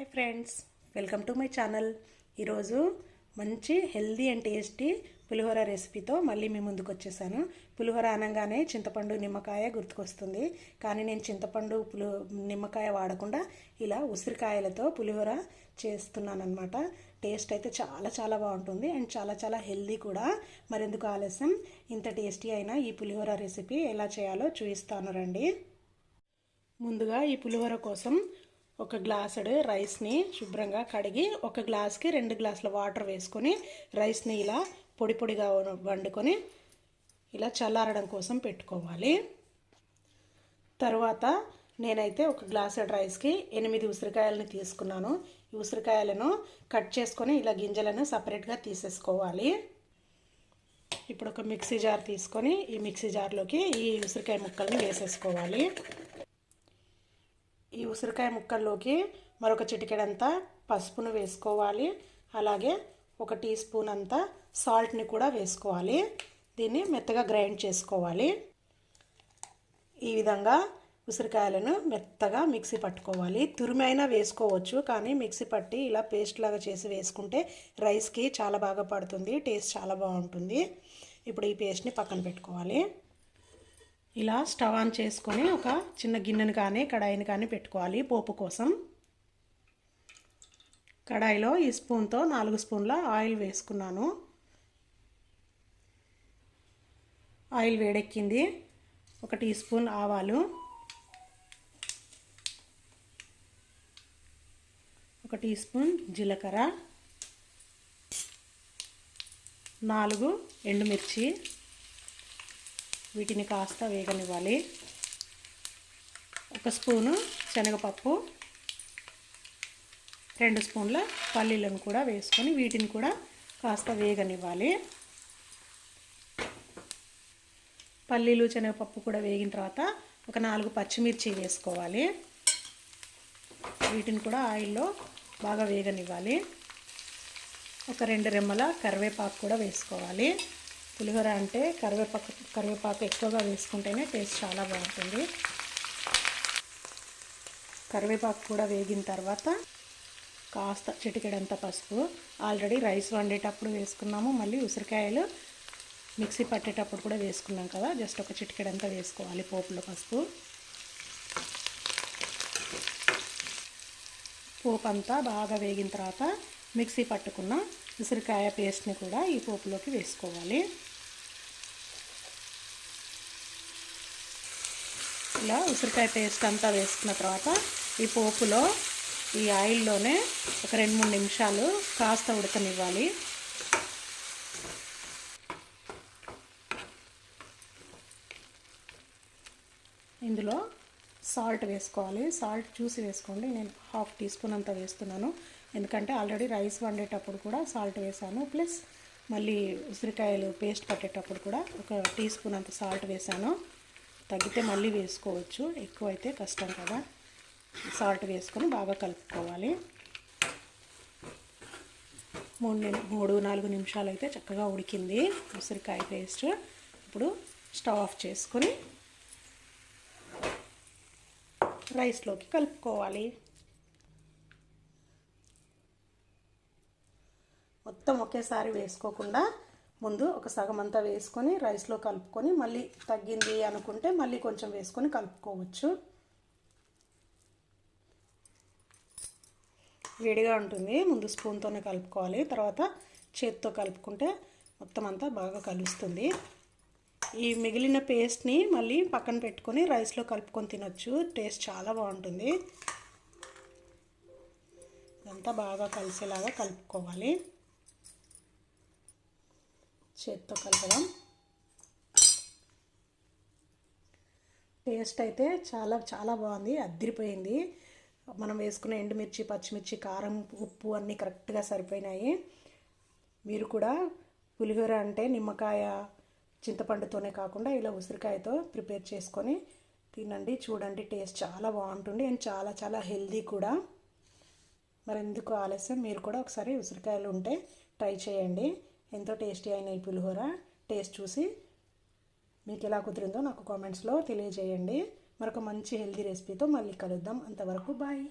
Hi friends, welcome to my channel. ఈరోజు మంచి healthy and tasty పులిహోర రెసిపీతో మళ్ళీ మీ ముందుకు వచ్చేసాను. పులిహోర అనగానే చింతపండు నిమ్మకాయ గుర్తుకొస్తుంది, కానీ నేను చింతపండు నిమ్మకాయ వాడకుండా ఇలా ఉసిరికాయలతో పులిహోర చేస్తున్నాను అనమాట. టేస్ట్ అయితే చాలా చాలా బాగుంటుంది అండ్ చాలా చాలా హెల్దీ కూడా. మరెందుకు ఆలస్యం, ఇంత టేస్టీ అయినా ఈ పులిహోర రెసిపీ ఎలా చేయాలో చూపిస్తాను రండి. ముందుగా ఈ పులిహోర కోసం ఒక గ్లాసుడు రైస్ని శుభ్రంగా కడిగి ఒక గ్లాస్కి 2 గ్లాసుల వాటర్ వేసుకొని రైస్ని ఇలా పొడి పొడిగా వండుకొని ఇలా చల్లారడం కోసం పెట్టుకోవాలి. తర్వాత నేనైతే ఒక గ్లాసుడు రైస్కి 8 ఉసిరికాయలను తీసుకున్నాను. ఈ ఉసిరికాయలను కట్ చేసుకొని ఇలా గింజలను సపరేట్గా తీసేసుకోవాలి. ఇప్పుడు ఒక మిక్సీ జార్ తీసుకొని ఈ మిక్సీ జార్లోకి ఈ ఉసిరికాయ ముక్కల్ని వేసేసుకోవాలి. ఈ ఉసిరికాయ ముక్కల్లోకి మరొక చిటికెడంతా పసుపును వేసుకోవాలి. అలాగే 1 టీ స్పూన్ అంతా సాల్ట్ని కూడా వేసుకోవాలి. దీన్ని మెత్తగా గ్రైండ్ చేసుకోవాలి. ఈ విధంగా ఉసిరికాయలను మెత్తగా మిక్సీ పట్టుకోవాలి. తురిమైనా వేసుకోవచ్చు, కానీ మిక్సీ పట్టి ఇలా పేస్ట్ లాగా చేసి వేసుకుంటే రైస్కి చాలా బాగా పడుతుంది, టేస్ట్ చాలా బాగుంటుంది. ఇప్పుడు ఈ పేస్ట్ని పక్కన పెట్టుకోవాలి. ఇలా స్టవ్ ఆన్ చేసుకొని ఒక చిన్న గిన్నెను కానీ కడాయిని కానీ పెట్టుకోవాలి పోపు కోసం. కడాయిలో ఈ స్పూన్తో 4 స్పూన్ల ఆయిల్ వేసుకున్నాను. ఆయిల్ వేడెక్కింది. 1 టీ స్పూన్ ఆవాలు, 1 టీ స్పూన్ జీలకర్ర, 4 ఎండుమిర్చి, వీటిని కాస్త వేగనివ్వాలి. 1 స్పూను శనగపప్పు, 2 స్పూన్ల పల్లీలను కూడా వేసుకొని వీటిని కూడా కాస్త వేగనివ్వాలి. పల్లీలు శనగపప్పు కూడా వేగిన తర్వాత ఒక 4 పచ్చిమిర్చి వేసుకోవాలి. వీటిని కూడా ఆయిల్లో బాగా వేగనివ్వాలి. ఒక 2 రెమ్మల కరివేపాకు కూడా వేసుకోవాలి. పులిహోర అంటే కరివేపాకు ఎక్కువగా వేసుకుంటేనే టేస్ట్ చాలా బాగుంటుంది. కరివేపాకు కూడా వేగిన తర్వాత కాస్త చిటికెడంత పసుపు, ఆల్రెడీ రైస్ వండేటప్పుడు వేసుకున్నాము, మళ్ళీ ఉసిరికాయలు మిక్సీ పట్టేటప్పుడు కూడా వేసుకున్నాం కదా, జస్ట్ ఒక చిటికెడంతా వేసుకోవాలి పోపులో పసుపు. పోపు అంతా బాగా వేగిన తర్వాత మిక్సీ పట్టుకున్న ఉసిరికాయ పేస్ట్ని కూడా ఈ పోపులోకి వేసుకోవాలి. ఇలా ఉసిరికాయ పేస్ట్ అంతా వేసుకున్న తర్వాత ఈ పోపులో ఈ ఆయిల్లోనే ఒక 2-3 నిమిషాలు కాస్త ఉడకనివ్వాలి. ఇందులో సాల్ట్ వేసుకోవాలి. సాల్ట్ చూసి వేసుకోండి, నేను 1/2 టీ స్పూన్ అంతా వేస్తున్నాను, ఎందుకంటే ఆల్రెడీ రైస్ వండేటప్పుడు కూడా సాల్ట్ వేసాను, ప్లస్ మళ్ళీ ఉసిరికాయలు పేస్ట్ పట్టేటప్పుడు కూడా 1 టీ స్పూన్ అంత సాల్ట్ వేసాను. తగ్గితే మళ్ళీ వేసుకోవచ్చు, ఎక్కువైతే కష్టం కదా. సాల్ట్ వేసుకొని బాగా కలుపుకోవాలి. 3-4 నిమిషాలు అయితే చక్కగా ఉడికింది ఉసిరికాయ పేస్ట్. ఇప్పుడు స్టవ్ ఆఫ్ చేసుకొని రైస్లోకి కలుపుకోవాలి. మొత్తం ఒకేసారి వేసుకోకుండా ముందు ఒక సగం అంతా వేసుకొని రైస్లో కలుపుకొని మళ్ళీ తగ్గింది అనుకుంటే మళ్ళీ కొంచెం వేసుకొని కలుపుకోవచ్చు. వేడిగా ఉంటుంది, ముందు స్పూన్తోనే కలుపుకోవాలి, తర్వాత చేత్తో కలుపుకుంటే మొత్తం అంతా బాగా కలుస్తుంది. ఈ మిగిలిన పేస్ట్ని మళ్ళీ పక్కన పెట్టుకొని రైస్లో కలుపుకొని తినొచ్చు, టేస్ట్ చాలా బాగుంటుంది. ఇదంతా బాగా కలిసేలాగా కలుపుకోవాలి. చేత్తో కలపడం. టేస్ట్ అయితే చాలా చాలా బాగుంది, అద్దిరిపోయింది. మనం వేసుకున్న ఎండుమిర్చి, పచ్చిమిర్చి, కారం, ఉప్పు అన్నీ కరెక్ట్గా సరిపోయినాయి. మీరు కూడా పులిహోర అంటే నిమ్మకాయ చింతపండుతోనే కాకుండా ఇలా ఉసిరికాయతో ప్రిపేర్ చేసుకొని తినండి, చూడండి, టేస్ట్ చాలా బాగుంటుంది అండ్ చాలా చాలా హెల్దీ కూడా. మరెందుకు ఆలస్యం, మీరు కూడా ఒకసారి ఉసిరికాయలు ఉంటే ట్రై చేయండి. ఎంతో టేస్టీ అయిన ఈ పులిహోర టేస్ట్ చూసి మీకు ఎలా కుదిరిందో నాకు కామెంట్స్లో తెలియజేయండి. మరొక మంచి హెల్దీ రెసిపీతో మళ్ళీ కలుద్దాం. అంతవరకు బాయ్.